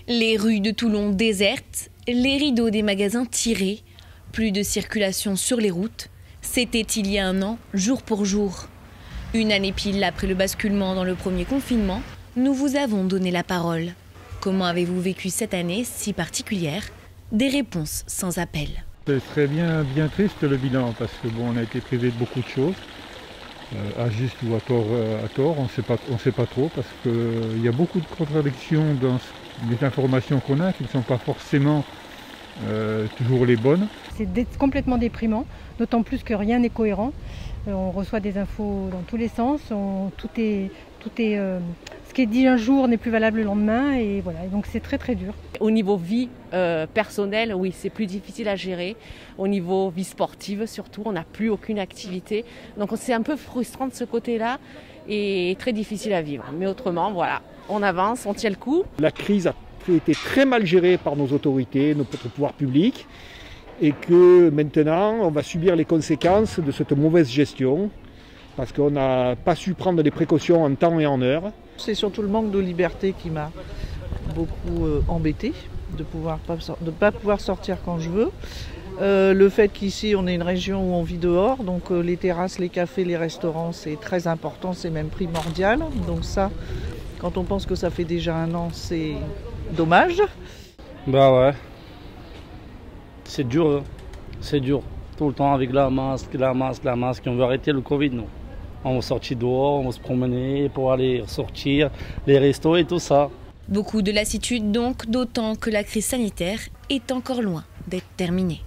Les rues de Toulon désertes, les rideaux des magasins tirés, plus de circulation sur les routes. C'était il y a un an, jour pour jour. Une année pile après le basculement dans le premier confinement, nous vous avons donné la parole. Comment avez-vous vécu cette année si particulière? Des réponses sans appel. C'est très bien triste le bilan parce que on a été privé de beaucoup de choses, à juste ou à tort, on ne sait pas trop parce qu'il y a beaucoup de contradictions dans les informations qu'on a qui ne sont pas forcément toujours les bonnes. C'est complètement déprimant, d'autant plus que rien n'est cohérent. On reçoit des infos dans tous les sens, ce qui est dit un jour n'est plus valable le lendemain et voilà, donc c'est très dur. Au niveau vie personnelle, oui, c'est plus difficile à gérer. Au niveau vie sportive surtout, on n'a plus aucune activité. Donc c'est un peu frustrant de ce côté-là et très difficile à vivre. Mais autrement, voilà, on avance, on tient le coup. La crise a été très mal gérée par nos autorités, notre pouvoir public, et que maintenant on va subir les conséquences de cette mauvaise gestion parce qu'on n'a pas su prendre les précautions en temps et en heure. C'est surtout le manque de liberté qui m'a beaucoup embêtée, de ne pas pouvoir sortir quand je veux. Le fait qu'ici on est une région où on vit dehors, donc les terrasses, les cafés, les restaurants, c'est très important, c'est même primordial. Donc ça, quand on pense que ça fait déjà un an, c'est dommage. Bah ouais, c'est dur, hein. C'est dur. Tout le temps avec la masque. On veut arrêter le Covid, nous. On va sortir dehors, on va se promener pour aller sortir, les restos et tout ça. Beaucoup de lassitude donc, d'autant que la crise sanitaire est encore loin d'être terminée.